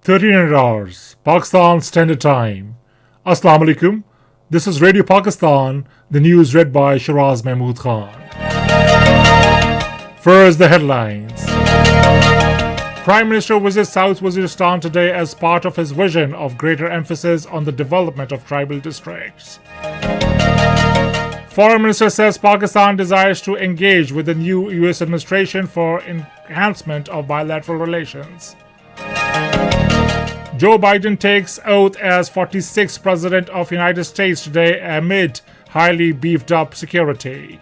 1300 hours, Pakistan Standard Time. Assalamu alaikum. This is Radio Pakistan, the news read by Shiraz Mahmood Khan. First, the headlines. Prime Minister visits South Waziristan today as part of his vision of greater emphasis on the development of tribal districts. Foreign Minister says Pakistan desires to engage with the new US administration for enhancement of bilateral relations. Joe Biden takes oath as 46th President of the United States today amid highly beefed up security.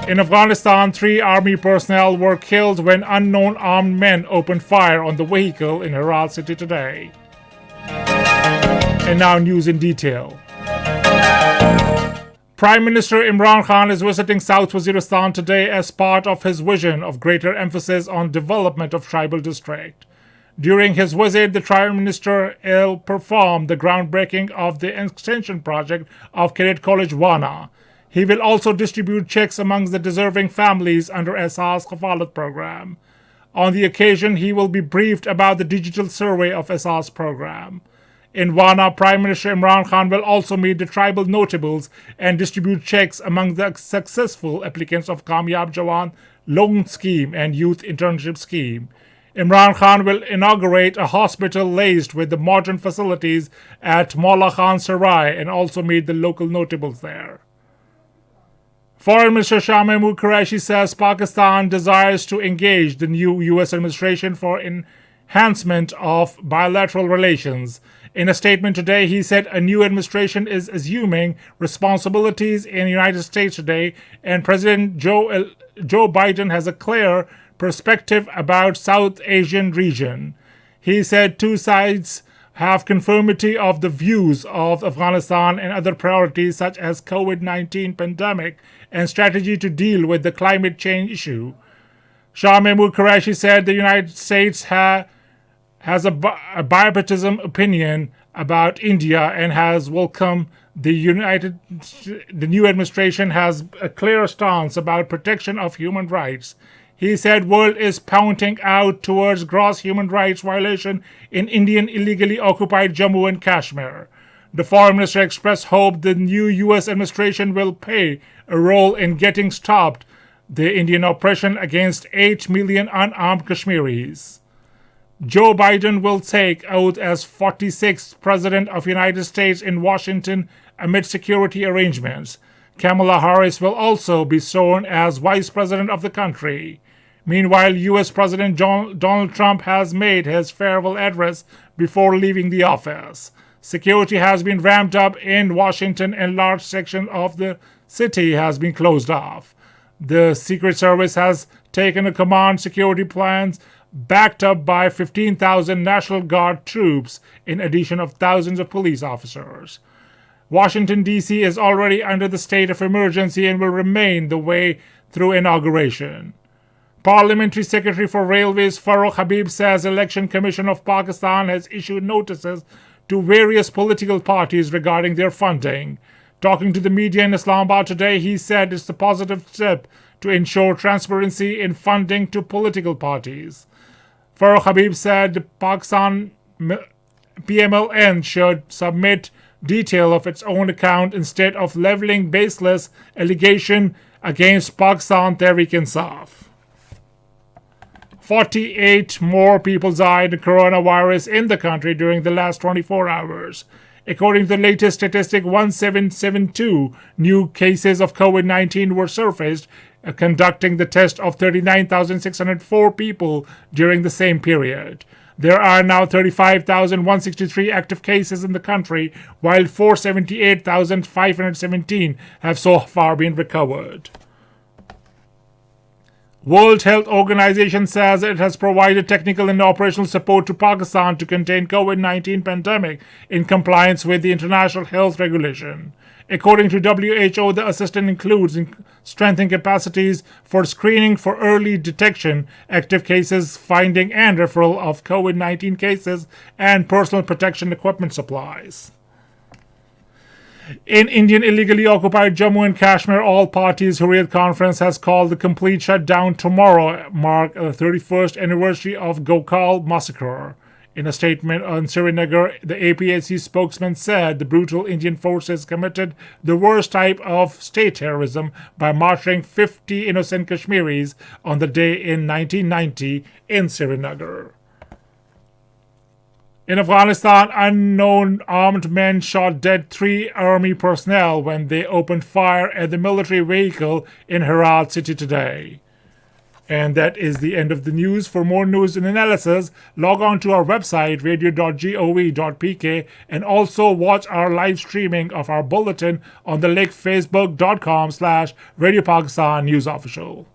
In Afghanistan, 3 army personnel were killed when unknown armed men opened fire on the vehicle in Herat city today. And now news in detail. Prime Minister Imran Khan is visiting South Waziristan today as part of his vision of greater emphasis on development of tribal district. During his visit, the Prime Minister will perform the groundbreaking of the extension project of Cadet College Wana. He will also distribute checks amongst the deserving families under Ehsaas Kafalat program. On the occasion, he will be briefed about the digital survey of Ehsaas program. In Wana, Prime Minister Imran Khan will also meet the tribal notables and distribute checks among the successful applicants of Kamyab Jawan Loan Scheme and Youth Internship Scheme. Imran Khan will inaugurate a hospital laced with the modern facilities at Maula Khan Sarai and also meet the local notables there. Foreign Minister Shah Mahmood Qureshi says Pakistan desires to engage the new US administration for enhancement of bilateral relations. In a statement today, he said a new administration is assuming responsibilities in the United States today, and President Joe Biden has a clear perspective about South Asian region. He said 2 sides have conformity of the views of Afghanistan and other priorities such as COVID-19 pandemic and strategy to deal with the climate change issue. Shah Mahmood Qureshi said the United States has a bipartisan opinion about India and has welcomed the new administration has a clear stance about protection of human rights. He said world is pointing out towards gross human rights violation in Indian illegally occupied Jammu and Kashmir. The foreign minister expressed hope the new US administration will play a role in getting stopped the Indian oppression against 8 million unarmed Kashmiris. Joe Biden will take oath as 46th President of the United States in Washington amid security arrangements. Kamala Harris will also be sworn as Vice President of the country. Meanwhile, U.S. President Donald Trump has made his farewell address before leaving the office. Security has been ramped up in Washington and large section of the city has been closed off. The Secret Service has taken a command security plans backed up by 15,000 National Guard troops in addition of thousands of police officers. Washington, D.C. is already under the state of emergency and will remain the way through inauguration. Parliamentary Secretary for Railways Farooq Habib says Election Commission of Pakistan has issued notices to various political parties regarding their funding. Talking to the media in Islamabad today, he said it's a positive step to ensure transparency in funding to political parties. Farooq Habib said Pakistan PMLN should submit detail of its own account instead of leveling baseless allegation against Pakistan Tehreek-e-Insaf. 48 more people died of coronavirus in the country during the last 24 hours. According to the latest statistic, 1772 new cases of COVID-19 were surfaced, conducting the test of 39,604 people during the same period. There are now 35,163 active cases in the country, while 478,517 have so far been recovered. World Health Organization says it has provided technical and operational support to Pakistan to contain COVID-19 pandemic in compliance with the international health regulation. According to WHO, the assistance includes strengthening capacities for screening for early detection, active cases finding and referral of COVID-19 cases, and personal protection equipment supplies. In Indian illegally occupied Jammu and Kashmir, all parties Hurriyat Conference has called the complete shutdown tomorrow, mark the 31st anniversary of Gokal massacre. In a statement on Srinagar, the APAC spokesman said the brutal Indian forces committed the worst type of state terrorism by martyring 50 innocent Kashmiris on the day in 1990 in Srinagar. In Afghanistan, unknown armed men shot dead 3 army personnel when they opened fire at the military vehicle in Herat city today. And that is the end of the news. For more news and analysis, log on to our website, radio.gov.pk, and also watch our live streaming of our bulletin on the link facebook.com/Radio Pakistan News Official.